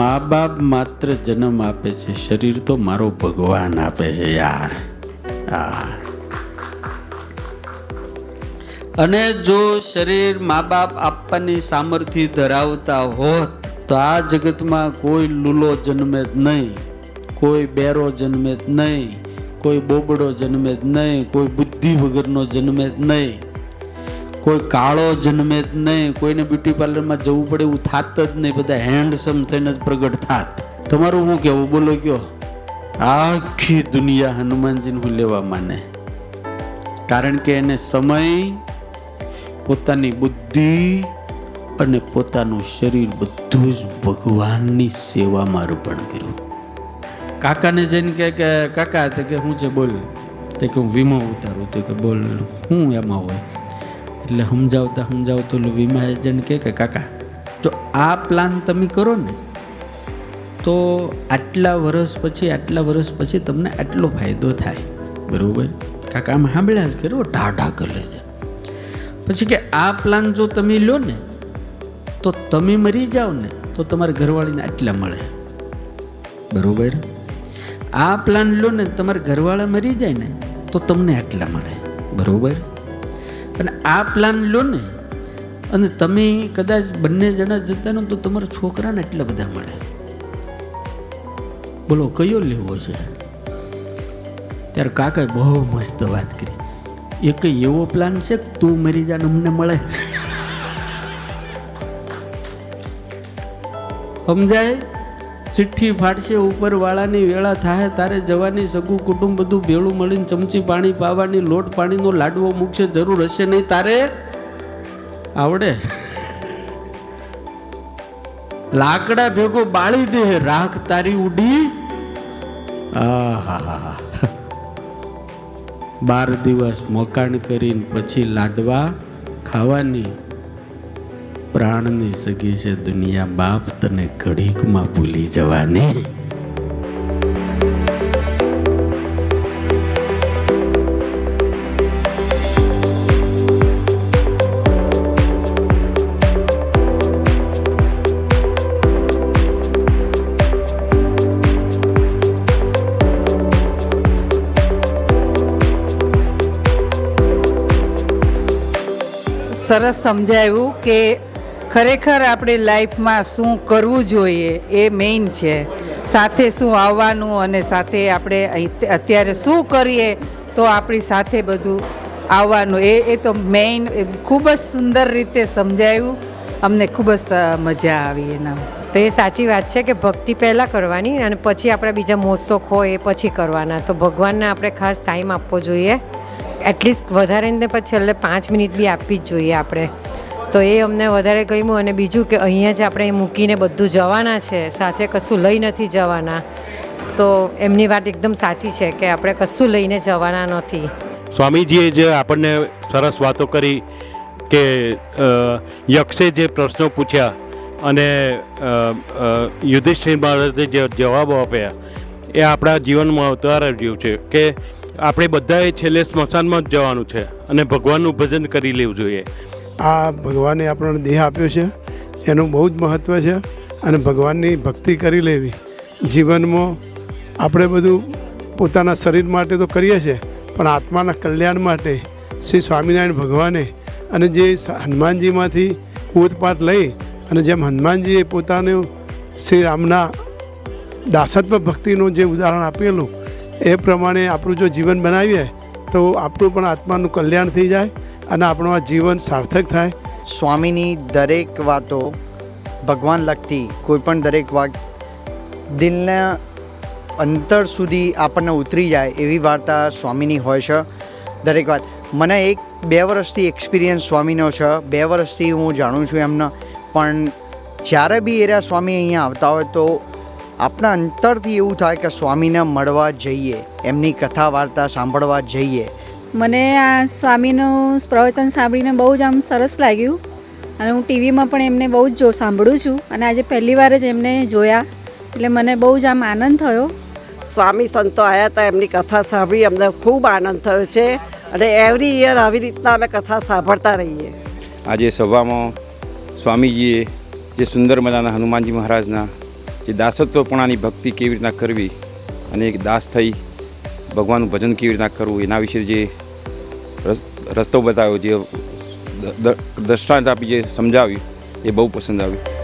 મા બાપ માત્ર જન્મ આપે છે, શરીર તો મારો ભગવાન આપે છે યાર. અને જો શરીર મા બાપ આપવાની સામર્થ્ય ધરાવતા હોત તો આ જગતમાં કોઈ લૂલો જન્મે જ નહીં, કોઈ બેરો જન્મે જ નહીં, કોઈ બોબડો જન્મે જ નહીં, કોઈ બુદ્ધિ વગરનો જન્મે જ નહીં, કોઈ કાળો જન્મે જ નહીં, કોઈને બ્યુટી પાર્લરમાં જવું પડે એવું થાત જ નહીં, બધા હેન્ડસમ થઈને જ પ્રગટ થાત. તમારું શું કહેવું, બોલો કયો? આખી દુનિયા હનુમાનજીનું લેવા માને, કારણ કે એને સમય, પોતાની બુદ્ધિ અને પોતાનું શરીર બધું જ ભગવાનની સેવામાં અર્પણ કર્યું. કાકાને જઈને કહે કે કાકા, તે કે શું છે બોલ, તે કે હું વીમો ઉતારું, તે કે બોલ શું એમાં હોય, એટલે સમજાવતો વીમા એજન્ટ કે કાકા જો આ પ્લાન તમે કરો ને તો આટલા વર્ષ પછી તમને આટલો ફાયદો થાય, બરોબર? કાકા આમ સાંભળ્યા જ કરો, ઢાઢા કરી લે. પછી કે આ પ્લાન જો તમે લો ને તો તમે મરી જાઓ ને તો તમારા ઘરવાળીને આટલા મળે, બરોબર? આ પ્લાન લો ને તમારા ઘરવાળા મરી જાય ને તો તમને આટલા મળે, બરોબર? અને આ પ્લાન લો ને અને તમે કદાચ બંને જણા જતા ને તો તમારા છોકરાને એટલા બધા મળે. બોલો કયો લેવો છે? ત્યારે કાકાએ બહુ મસ્ત વાત કરી. એ કઈ એવો પ્લાન છે કે તું મરી જા ને અમને મળે? સમજાય? ચિઠ્ઠી ફાટશે ઉપરવાળાની વેળા થાય તારે જવાની, સગું કુટુંબ બધું ભેળું મળીને ચમચી પાણી પાવાની, લોટ પાણીનો લાડવો મૂકશે, જરૂર હશે નહીં તારે? આવડે? લાકડા ભેગો બાળી દે, રાખ તારી ઉડી. 12 દિવસ મોકાણ કરીને પછી લાડવા ખાવાની. પ્રાણની સગી છે દુનિયા, બાપ તને ઘડીકમાં ભૂલી જવાની. સરસ સમજાવ્યું કે ખરેખર આપણે લાઈફમાં શું કરવું જોઈએ એ મેઇન છે, સાથે શું આવવાનું અને સાથે આપણે અત્યારે શું કરીએ તો આપણી સાથે બધું આવવાનું, એ તો મેઇન. ખૂબ જ સુંદર રીતે સમજાવ્યું, અમને ખૂબ જ મજા આવી એના. તો એ સાચી વાત છે કે ભક્તિ પહેલાં કરવાની અને પછી આપણા બીજા મોજશોખ હોય એ પછી કરવાના. તો ભગવાનને આપણે ખાસ ટાઈમ આપવો જોઈએ, એટલીસ્ટ વધારે ને પછી છેલ્લે 5 મિનિટ બી આપવી જ જોઈએ આપણે. તો એ અમને વધારે ગમ્યું. અને બીજું કે અહીંયા જ આપણે મૂકીને બધું જવાના છે, સાથે કશું લઈ નથી જવાના. તો એમની વાત એકદમ સાચી છે કે આપણે કશું લઈને જવાના નથી. સ્વામીજીએ જે આપણને સરસ વાતો કરી કે યક્ષે જે પ્રશ્નો પૂછ્યા અને યુધિષ્ઠિર મહારાજે જે જવાબો આપ્યા એ આપણા જીવનમાં અવતાર જેવું છે કે આપણે બધાએ છેલ્લે સ્મશાનમાં જ જવાનું છે અને ભગવાનનું ભજન કરી લેવું જોઈએ. આ ભગવાને આપણને દેહ આપ્યો છે એનું બહુ જ મહત્ત્વ છે અને ભગવાનની ભક્તિ કરી લેવી. જીવનમાં આપણે બધું પોતાના શરીર માટે તો કરીએ છીએ પણ આત્માના કલ્યાણ માટે શ્રી સ્વામિનારાયણ ભગવાને અને જે હનુમાનજીમાંથી પૂતપાઠ લઈ અને જેમ હનુમાનજીએ પોતાનું શ્રી રામના દાસત્વ ભક્તિનું જે ઉદાહરણ આપેલું એ પ્રમાણે આપણું જો જીવન બનાવીએ તો આપણું પણ આત્માનું કલ્યાણ થઈ જાય અને આપણું આ જીવન સાર્થક થાય. સ્વામીની દરેક વાતો ભગવાન લગતી, કોઈ પણ દરેક વાત દિલના અંતર સુધી આપણને ઉતરી જાય એવી વાર્તા સ્વામીની હોય છે. દરેક વાત મને 1-2 વર્ષથી એક્સપિરિયન્સ સ્વામીનો છે, 2 વર્ષથી હું જાણું છું એમને. પણ જ્યારે બી એરા સ્વામી અહીંયા આવતા હોય તો આપણા અંતરથી એવું થાય કે સ્વામીને મળવા જઈએ, એમની કથા વાર્તા સાંભળવા જઈએ. મને આ સ્વામીનું પ્રવચન સાંભળીને બહુ જ આમ સરસ લાગ્યું અને હું ટીવીમાં પણ એમને બહુ જ સાંભળું છું અને આજે પહેલી વાર જ એમને જોયા એટલે મને બહુ જ આમ આનંદ થયો. સ્વામી સંતો આવ્યા હતા, એમની કથા સાંભળી અમને ખૂબ આનંદ થયો છે અને એવરી યર આવી રીતના અમે કથા સાંભળતા રહીએ. આજે સભામાં સ્વામીજીએ જે સુંદર મજાના હનુમાનજી મહારાજના એ દાસત્વપણાની ભક્તિ કેવી રીતના કરવી અને એક દાસ થઈ ભગવાનનું ભજન કેવી રીતના કરવું એના વિશે જે રસ્તો બતાવ્યો, જે દ્રષ્ટાંત આપી જે સમજાવ્યું એ બહુ પસંદ આવ્યું.